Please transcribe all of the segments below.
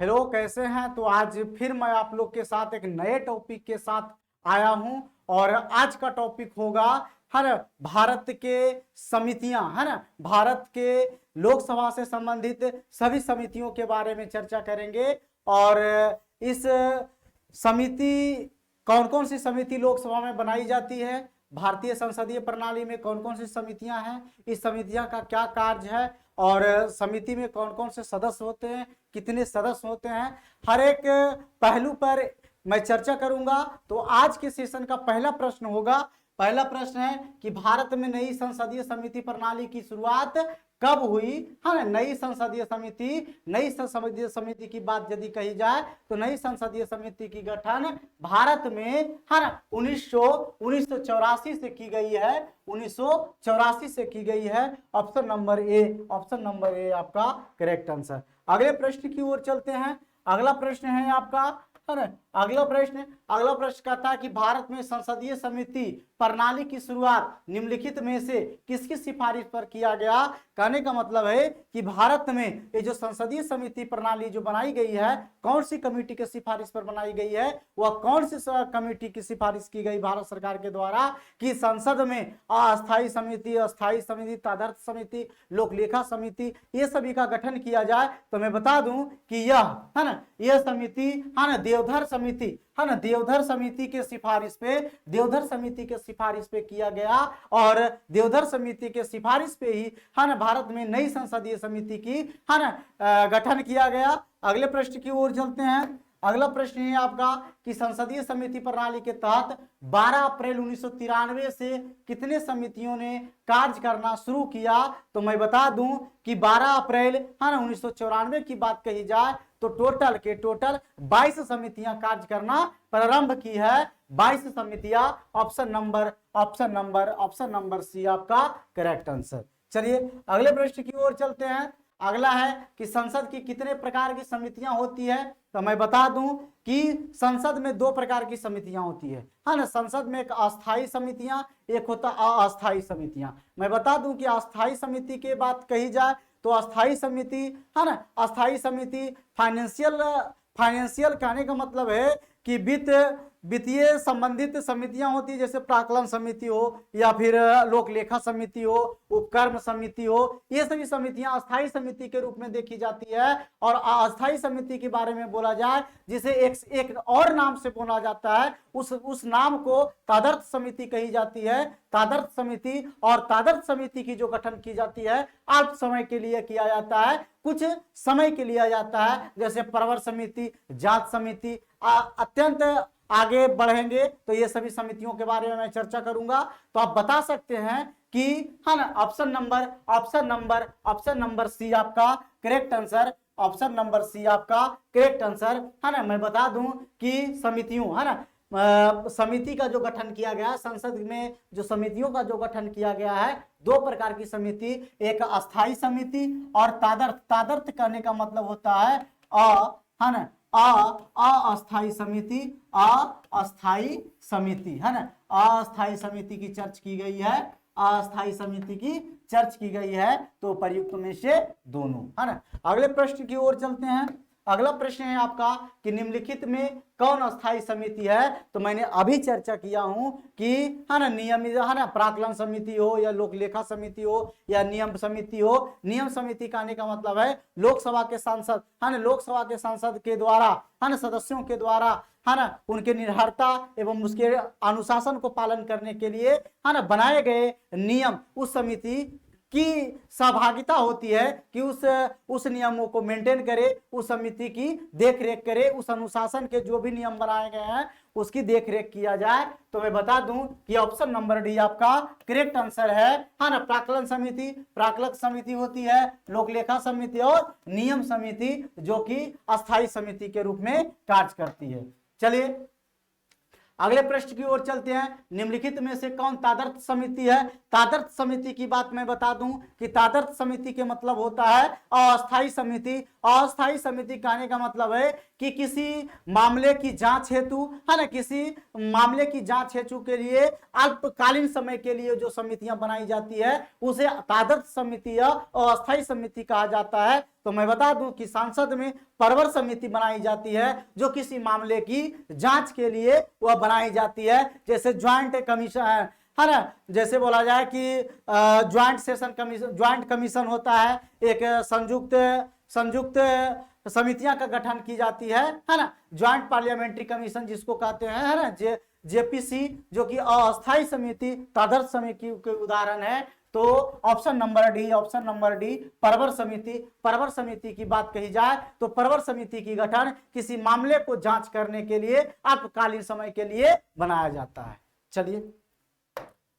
Hello, कैसे हैं? तो आज फिर मैं आप लोग के साथ एक नए टॉपिक के साथ आया हूं। और आज का टॉपिक होगा है ना, भारत के समितियां, है ना, भारत के लोकसभा से संबंधित सभी समितियों के बारे में चर्चा करेंगे। और इस समिति, कौन कौन सी समिति लोकसभा में बनाई जाती है, भारतीय संसदीय प्रणाली में कौन कौन सी समितियां हैं, इस समितियां का क्या कार्य है, और समिति में कौन कौन से सदस्य होते हैं, कितने सदस्य होते हैं, हर एक पहलू पर मैं चर्चा करूंगा। तो आज के सेशन का पहला प्रश्न होगा, पहला प्रश्न है कि भारत में नई संसदीय समिति प्रणाली की शुरुआत कब हुई? है ना, नई संसदीय समिति की बात यदि कही जाए तो नई संसदीय समिति की गठन भारत में, है ना, 1984 से की गई है। 1984 से की गई है। ऑप्शन नंबर ए आपका करेक्ट आंसर। अगले प्रश्न की ओर चलते हैं। अगला प्रश्न है आपका, है ना, अगला प्रश्न कहता है कि भारत में संसदीय समिति प्रणाली की शुरुआत निम्नलिखित में से किसकी सिफारिश पर किया गया? कहने का मतलब है कि भारत में ये जो संसदीय समिति प्रणाली जो बनाई गई है, कौन सी कमेटी की सिफारिश पर बनाई गई है? वह कौन सी कमेटी की सिफारिश की गई भारत सरकार के द्वारा कि संसद में अस्थायी समिति, अस्थायी समिति, तदर्थ समिति, लोकलेखा समिति, ये सभी का गठन किया जाए? तो मैं बता दूं कि यह, है ना, यह समिति, है ना, देवधर समिति, है ना, देवधर समिति के सिफारिश पे किया गया। और देवधर समिति के सिफारिश पे ही, है ना, भारत में नई संसदीय समिति की, है ना, गठन किया गया। अगले प्रश्न की ओर चलते हैं। अगला प्रश्न है आपका कि संसदीय समिति प्रणाली के तहत 12 अप्रैल 1993 से कितने समितियों ने कार्य करना शुरू किया? तो मैं बता दूं कि 12 अप्रैल, है ना, 1994 की बात कही जाए तो टोटल 22 समितियां कार्य करना प्रारंभ की है। 22 समितियां। ऑप्शन नंबर सी आपका करेक्ट आंसर। चलिए अगले प्रश्न की ओर चलते हैं। अगला है कि संसद की कितने प्रकार की समितियां होती है? तो मैं बता दूं कि संसद में 2 प्रकार की समितियां होती है ना। संसद में एक अस्थायी समितियां, एक होता अस्थायी समितियां। मैं बता दूं कि अस्थायी समिति की बात कही जाए तो अस्थायी समिति, है ना, अस्थायी समिति फाइनेंशियल कहने का मतलब है कि वित्तीय संबंधित समितियां होती है, जैसे प्राक्कलन समिति हो या फिर लोक लेखा समिति हो, उपक्रम समिति हो। ये सभी समितियां अस्थायी समिति के रूप में देखी जाती है। और अस्थायी समिति के बारे में बोला जाए, जिसे एक और नाम से बोला जाता है, उस नाम को तदर्थ समिति कही जाती है। तदर्थ समिति, और तदर्थ समिति की जो गठन की जाती है अल्प समय के लिए किया जाता है, कुछ समय के लिए जाता है, जैसे प्रवर समिति, जांच समिति। अत्यंत आगे बढ़ेंगे तो ये सभी समितियों के बारे में मैं चर्चा करूंगा। तो आप बता सकते हैं कि, है ना, ऑप्शन नंबर सी आपका correct answer. Option number C आपका करेक्ट आंसर, है ना। मैं बता दूं कि समितियों, है ना, समिति का जो गठन किया गया, संसद में जो समितियों का जो गठन किया गया है, 2 प्रकार की समिति, एक अस्थायी समिति और तादर्थ करने का मतलब होता है है ना, अस्थायी समिति, है ना, अस्थायी समिति की चर्च की गई है, अस्थायी समिति की चर्च की गई है। तो प्रयुक्त में से दोनों, है ना। अगले प्रश्न की ओर चलते हैं। अगला प्रश्न है आपका कि निम्नलिखित में कौन अस्थायी समिति है? तो मैंने अभी चर्चा किया हूं कि, है ना, नियमित, है ना, प्राक्कलन समिति हो या लोकलेखा समिति हो या नियम समिति हो। नियम समिति कहने का मतलब है लोकसभा के सांसद, है ना, लोकसभा के सांसद के द्वारा, है ना, सदस्यों के द्वारा, है ना, उनके निर्भरता एवं उसके अनुशासन को पालन करने के लिए, है ना, बनाए गए नियम, उस समिति की सहभागिता होती है कि उस नियमों को मेंटेन करे, उस समिति की देखरेख करे, उस अनुशासन के जो भी नियम बनाए गए हैं उसकी देखरेख किया जाए। तो मैं बता दूं कि ऑप्शन नंबर डी आपका करेक्ट आंसर है ना। प्राक्कलन समिति होती है, लोकलेखा समिति और नियम समिति, जो कि अस्थायी समिति के रूप में कार्य करती है। चलिए अगले प्रश्न की ओर चलते हैं। निम्नलिखित में से कौन तादर्थ समिति है? तादर्थ समिति की बात मैं बता दूं कि तादर्थ समिति के मतलब होता है अस्थायी समिति। अस्थायी समिति कहने का मतलब है कि किसी मामले की जांच हेतु, है ना, किसी मामले की जांच हेतु के लिए अल्पकालीन समय के लिए जो समितियां बनाई जाती है उसे तादर्थ समिति या अस्थायी समिति कहा जाता है। तो मैं बता दूं कि संसद में परवर समिति बनाई जाती है जो किसी मामले की जांच के लिए वह बनाई जाती है। जैसे ज्वाइंट कमीशन है ना, जैसे बोला जाए कि joint session commission, joint commission होता है, एक संयुक्त समितियां का गठन की जाती है ना, ज्वाइंट पार्लियामेंट्री कमीशन जिसको कहते हैं, है ना, जेपीसी, जो कि अस्थायी समिति तदर्थ समिति के उदाहरण है। तो ऑप्शन नंबर डी परवर समिति की बात कही जाए तो परवर समिति की गठन किसी मामले को जांच करने के लिए अल्पकालीन समय के लिए बनाया जाता है। चलिए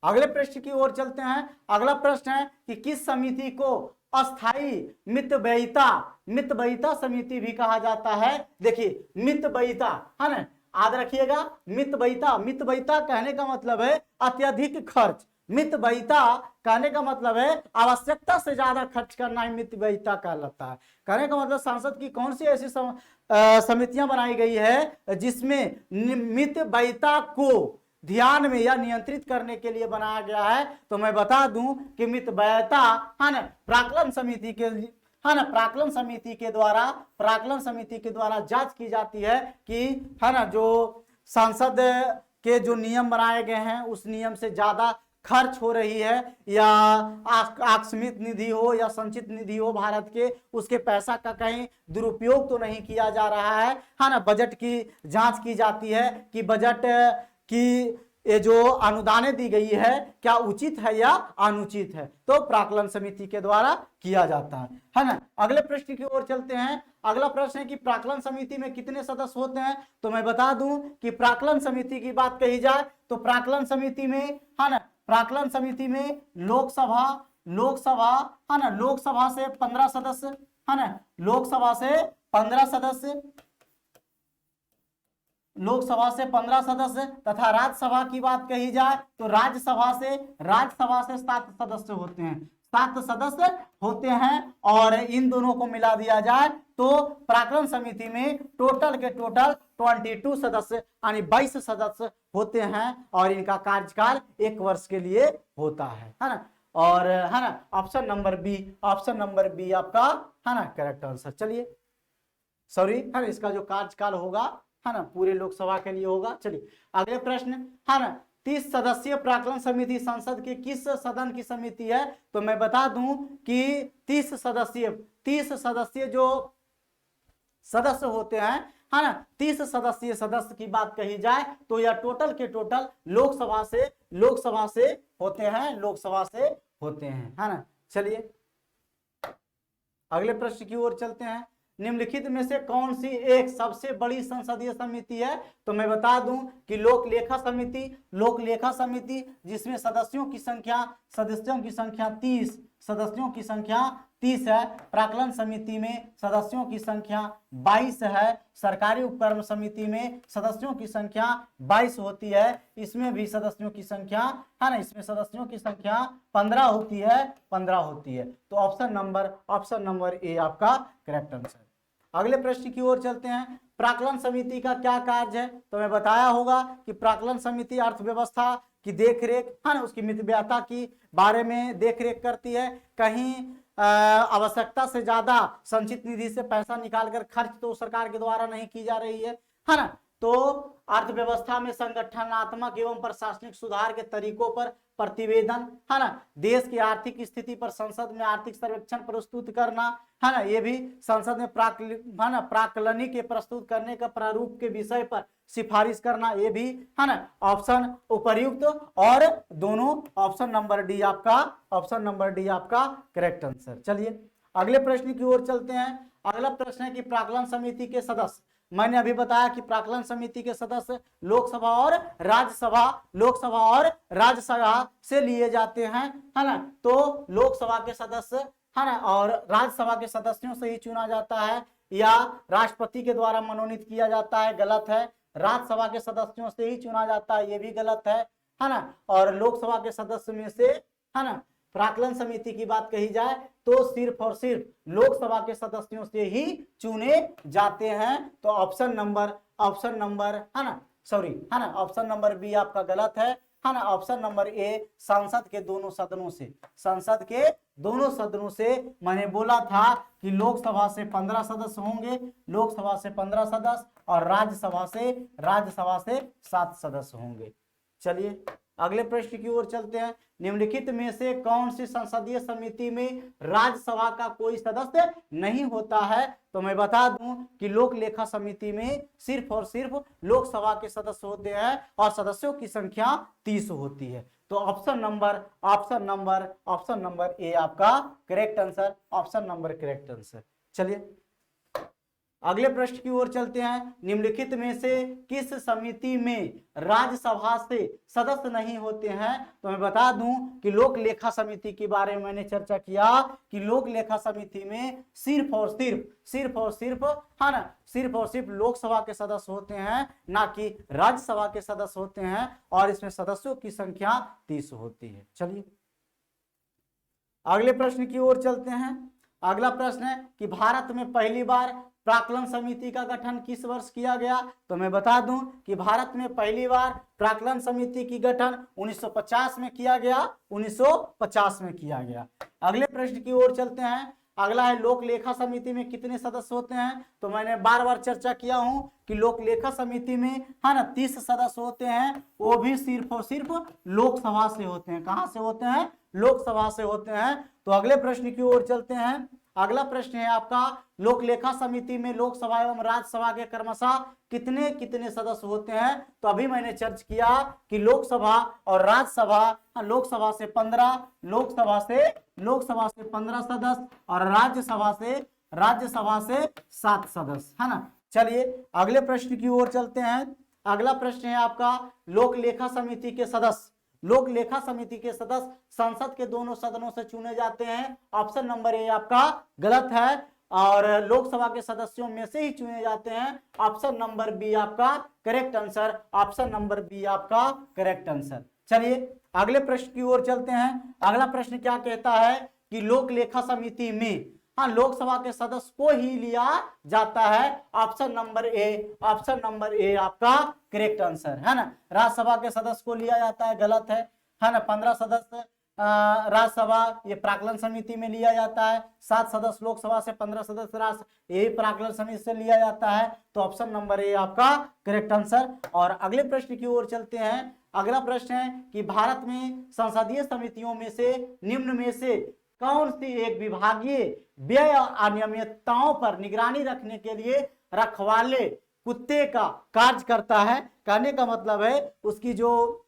अगले प्रश्न की ओर चलते हैं। अगला प्रश्न है कि किस समिति को अस्थायी मितव्ययिता समिति भी कहा जाता है। देखिए मितव्ययिता है ना, याद रखिएगा, मितव्ययिता कहने का मतलब है अत्यधिक खर्च। मितव्ययिता कहने का मतलब है आवश्यकता से ज्यादा खर्च करना ही मितव्ययिता कहलाता है। कहने का मतलब संसद की कौन सी ऐसी समितियां बनाई गई है जिसमें मितव्ययिता को ध्यान में या नियंत्रित करने के लिए बनाया गया है। तो मैं बता दूं कि मितव्ययिता है ना प्राक्कलन समिति के द्वारा जांच की जाती है कि है ना जो संसद के जो नियम बनाए गए हैं उस नियम से ज्यादा खर्च हो रही है या आकस्मिक निधि हो या संचित निधि हो भारत के, उसके पैसा का कहीं दुरुपयोग तो नहीं किया जा रहा है ना। बजट की जांच की जाती है कि बजट की ये जो अनुदानें दी गई है क्या उचित है या अनुचित है, तो प्राक्कलन समिति के द्वारा किया जाता है ना। अगले प्रश्न की ओर चलते हैं। अगला प्रश्न है कि प्राक्कलन समिति में कितने सदस्य होते हैं। तो मैं बता दूं कि प्राक्कलन समिति की बात कही जाए तो प्राक्कलन समिति में है ना, प्राक्कलन समिति में लोकसभा है ना, लोकसभा से 15 सदस्य है ना, लोकसभा से 15 सदस्य तथा राज्यसभा की बात कही जाए तो राज्यसभा से 7 सदस्य होते हैं, 7 सदस्य होते हैं। और इन दोनों को मिला दिया जाए तो प्राक्कलन समिति में टोटल 22 सदस्य यानी 22 सदस्य होते हैं और इनका कार्यकाल 1 वर्ष के लिए होता है ना। और है ना ऑप्शन नंबर बी आपका है ना करेक्ट आंसर। चलिए सॉरी है ना, इसका जो कार्यकाल होगा है ना पूरे लोकसभा के लिए होगा। चलिए अगले प्रश्न है ना, 30 सदस्यीय प्राक्कलन समिति संसद के किस सदन की समिति है। तो मैं बता दूं कि 30 सदस्यीय जो सदस्य होते हैं है ना, 30 सदस्यीय सदस्य की बात कही जाए तो यह टोटल के टोटल लोकसभा से होते हैं है ना। चलिए अगले प्रश्न की ओर चलते हैं। निम्नलिखित में से कौन सी एक सबसे बड़ी संसदीय समिति है। तो मैं बता दूं कि लोक लेखा समिति जिसमें सदस्यों की संख्या 30 है। प्राक्कलन समिति में सदस्यों की संख्या 22 है। सरकारी उपक्रम समिति में सदस्यों की संख्या 22 होती है। इसमें भी सदस्यों की संख्या है ना, इसमें सदस्यों की संख्या 15 होती है। तो ऑप्शन नंबर ए आपका करेक्ट आंसर। अगले प्रश्न की ओर चलते हैं। प्राक्कलन समिति का क्या कार्य है। तो मैं बताया होगा कि प्राक्कलन समिति अर्थव्यवस्था की देखरेख है ना, उसकी मितव्ययिता की बारे में देखरेख करती है। कहीं आवश्यकता से ज्यादा संचित निधि से पैसा निकालकर खर्च तो सरकार के द्वारा नहीं की जा रही है ना। तो अर्थव्यवस्था में संगठनात्मक एवं प्रशासनिक सुधार के तरीकों पर प्रतिवेदन है ना, देश की आर्थिक स्थिति पर संसद में आर्थिक सर्वेक्षण प्रस्तुत करना है ना, ये भी संसद में प्राक्कलनी के प्रस्तुत करने का प्रारूप के विषय पर सिफारिश करना, ये भी है ना ऑप्शन उपर्युक्त और दोनों ऑप्शन नंबर डी आपका करेक्ट आंसर। चलिए अगले प्रश्न की ओर चलते हैं। अगला प्रश्न है कि प्राक्कलन समिति के सदस्य, मैंने अभी बताया कि प्राक्कलन समिति के सदस्य लोकसभा और राज्यसभा से लिए जाते हैं है ना। तो लोकसभा के सदस्य है ना और राज्यसभा के सदस्यों से ही चुना जाता है या राष्ट्रपति के द्वारा मनोनीत किया जाता है, गलत है। राज्यसभा के सदस्यों से ही चुना जाता है, ये भी गलत है ना। और लोकसभा के सदस्य में से है ना प्राक्कलन समिति की बात कही जाए तो सिर्फ और सिर्फ लोकसभा के सदस्यों से ही चुने जाते हैं। तो ऑप्शन नंबर है ना, सॉरी है ना, ऑप्शन नंबर बी आपका गलत है। है ना। ऑप्शन नंबर ए संसद के दोनों सदनों से, संसद के दोनों सदनों से। मैंने बोला था कि लोकसभा से 15 सदस्य होंगे, लोकसभा से 15 सदस्य, और राज्यसभा से 7 सदस्य होंगे। चलिए अगले प्रश्न की ओर चलते हैं। निम्नलिखित में से कौन सी संसदीय समिति में राज्यसभा का कोई सदस्य नहीं होता है? तो मैं बता दूं कि लोक लेखा समिति में सिर्फ और सिर्फ लोकसभा के सदस्य होते हैं और सदस्यों की संख्या 30 होती है। तो ऑप्शन नंबर ए आपका correct answer, option number correct answer. चलिए अगले प्रश्न की ओर चलते हैं। निम्नलिखित में से किस समिति में राज्यसभा से सदस्य नहीं होते हैं? तो मैं बता दूं कि लोक लेखा समिति के बारे में मैंने चर्चा किया कि लोक लेखा समिति में सिर्फ और सिर्फ है ना, सिर्फ और सिर्फ लोकसभा के सदस्य होते हैं, ना कि राज्यसभा के सदस्य होते हैं, और इसमें सदस्यों की संख्या 30 होती है। चलिए अगले प्रश्न की ओर चलते हैं। अगला प्रश्न है कि भारत में पहली बार प्राक्कलन समिति का गठन किस वर्ष किया गया? तो मैं बता दूं कि भारत में पहली बार प्राक्कलन समिति की गठन 1950 में किया गया, 1950 में किया गया। अगले प्रश्न की ओर चलते हैं। अगला है लोक लेखा समिति में कितने सदस्य होते हैं? तो मैंने बार बार चर्चा किया हूं कि लोक लेखा समिति में है ना 30 सदस्य होते हैं, वो भी सिर्फ और सिर्फ लोकसभा से होते हैं। कहां से होते हैं? लोकसभा से होते हैं। तो अगले प्रश्न की ओर चलते हैं। अगला प्रश्न है आपका, लोक लेखा समिति में लोकसभा एवं राज्यसभा के क्रमशः कितने कितने सदस्य होते हैं? तो अभी मैंने चर्चा किया कि लोकसभा और राज्यसभा, लोकसभा से 15 सदस्य और राज्यसभा से 7 सदस्य, है ना। चलिए अगले प्रश्न की ओर चलते हैं। अगला प्रश्न है आपका, लोक लेखा समिति के सदस्य, लोक लेखा समिति के सदस्य संसद के दोनों सदनों से चुने जाते हैं। ऑप्शन नंबर ए आपका गलत है, और लोकसभा के सदस्यों में से ही चुने जाते हैं। ऑप्शन नंबर बी आपका correct answer, option number B आपका करेक्ट आंसर। चलिए अगले प्रश्न की ओर चलते हैं। अगला प्रश्न क्या कहता है कि लोक लेखा समिति में लोकसभा के सदस्य को ही लिया जाता है। ऑप्शन नंबर ए आपका करेक्ट आंसर, है ना। राज्यसभा के सदस्य को लिया जाता है, गलत है ना। 15 सदस्य राज्यसभा ये प्राक्कलन समिति में लिया जाता है, 7 सदस्य लोकसभा से, 15 सदस्य राज्य यही प्राक्कलन समिति से लिया जाता है। तो ऑप्शन नंबर ए आपका करेक्ट आंसर। और अगले प्रश्न की ओर चलते हैं। अगला प्रश्न है कि भारत में संसदीय समितियों में से निम्न में से कौन सी एक विभागीय व्यय और अनियमितताओं पर निगरानी रखने के लिए रखवाले कुत्ते का कार्य करता है? कहने का मतलब है उसकी जो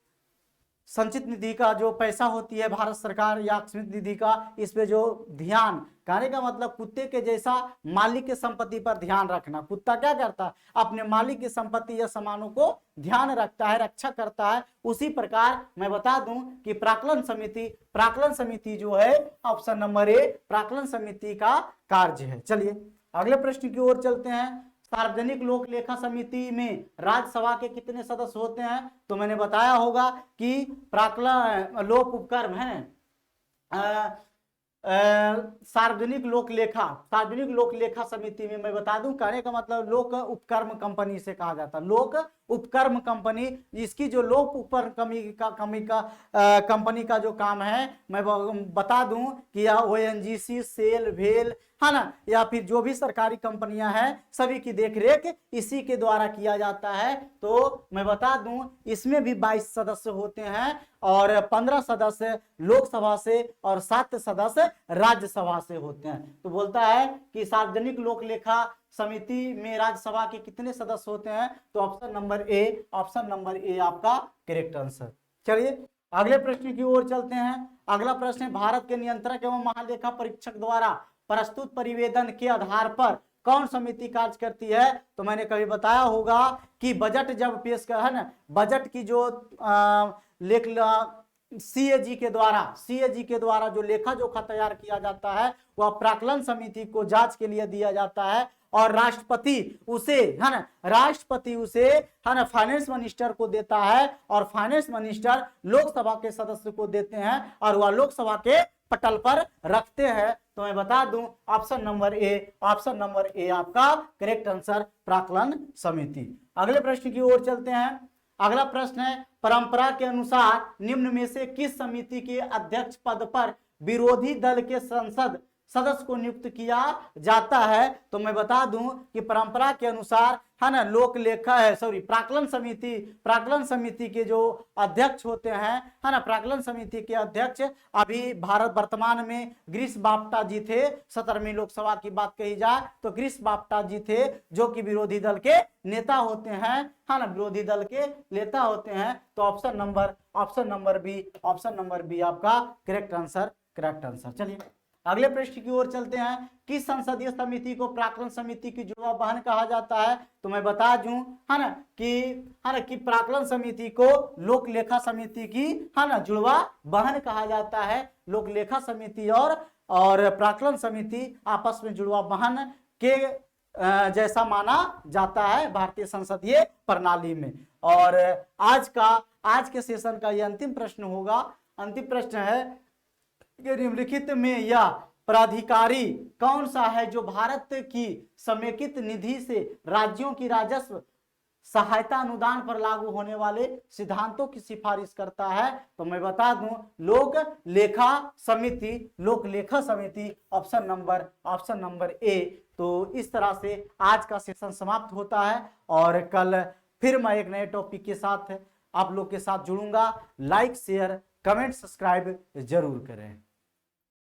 संचित निधि का जो पैसा होती है भारत सरकार या स्मृति निधि का, इस पे जो ध्यान, कहने का मतलब कुत्ते के जैसा मालिक की संपत्ति पर ध्यान रखना। कुत्ता क्या करता है? अपने मालिक की संपत्ति या सामानों को ध्यान रखता है, रक्षा करता है। उसी प्रकार मैं बता दूं कि प्राक्कलन समिति जो है, ऑप्शन नंबर ए प्राक्कलन समिति का कार्य है। चलिए अगले प्रश्न की ओर चलते हैं। सार्वजनिक लोक लेखा समिति में राज्यसभा के कितने सदस्य होते हैं? तो मैंने बताया होगा कि प्राक्कलन लोक उपक्रम है, सार्वजनिक लोक लेखा समिति में मैं बता दूं, कहने का मतलब लोक उपक्रम कंपनी से कहा जाता है। लोक उपक्रम कंपनी, इसकी जो लोक उपक्रम कंपनी का जो काम है, मैं बता दूं कि ONGC, सेल, भेल, है ना, या फिर जो भी सरकारी कंपनियां हैं सभी की देखरेख इसी के द्वारा किया जाता है। तो मैं बता दूं इसमें भी 22 सदस्य होते हैं, और 15 सदस्य लोकसभा से और 7 सदस्य राज्यसभा से होते हैं। तो बोलता है कि सार्वजनिक लोक लेखा समिति में राज्यसभा के कितने सदस्य होते हैं? तो ऑप्शन नंबर ए आपका करेक्ट आंसर। चलिए अगले प्रश्न की ओर चलते हैं। अगला प्रश्न है, भारत के नियंत्रक एवं महालेखा परीक्षक द्वारा प्रस्तुत परिवेदन के आधार पर कौन समिति कार्य करती है? तो मैंने कभी बताया होगा कि बजट जब पेश कर, है ना, बजट की जो CAG के द्वारा जो लेखा जोखा तैयार किया जाता है वह प्राक्कलन समिति को जांच के लिए दिया जाता है, और राष्ट्रपति उसे है ना फाइनेंस मिनिस्टर को देता है, और फाइनेंस मिनिस्टर लोकसभा के सदस्य को देते हैं, और वह लोकसभा के पटल पर रखते हैं। तो मैं बता दूं ऑप्शन नंबर ए आपका करेक्ट आंसर, प्राक्कलन समिति। अगले प्रश्न की ओर चलते हैं। अगला प्रश्न है, परंपरा के अनुसार निम्न में से किस समिति के अध्यक्ष पद पर विरोधी दल के संसद सदस्य को नियुक्त किया जाता है? तो मैं बता दूं कि परंपरा के अनुसार है ना, लोक लेखा है, सॉरी, प्राक्कलन समिति के जो अध्यक्ष होते हैं, है ना, प्राक्कलन समिति के अध्यक्ष अभी भारत वर्तमान में ग्रीस बाफ्टा जी थे। 17वीं लोकसभा की बात कही जाए तो ग्रीस बाफ्टा जी थे, जो कि विरोधी दल के नेता होते हैं, है ना, विरोधी दल के नेता होते हैं। तो ऑप्शन नंबर बी आपका करेक्ट आंसर। चलिए अगले प्रश्न की ओर चलते हैं। किस संसदीय समिति को प्राक्कलन समिति की जुड़वा बहन कहा जाता है? तो मैं बता दूं, है ना, कि प्राक्कलन समिति को लोक लेखा समिति की, है ना, जुड़वा बहन कहा जाता है। लोक लेखा समिति और प्राक्कलन समिति आपस में जुड़वा बहन के जैसा माना जाता है भारतीय संसदीय प्रणाली में। और आज के सेशन का यह अंतिम प्रश्न होगा। अंतिम प्रश्न है कि निम्नलिखित में यह प्राधिकारी कौन सा है जो भारत की समेकित निधि से राज्यों की राजस्व सहायता अनुदान पर लागू होने वाले सिद्धांतों की सिफारिश करता है? तो मैं बता दूं, लोक लेखा समिति, ऑप्शन नंबर ए। तो इस तरह से आज का सेशन समाप्त होता है और कल फिर मैं एक नए टॉपिक के साथ आप लोग के साथ जुड़ूंगा। लाइक, शेयर, कमेंट, सब्सक्राइब जरूर करें।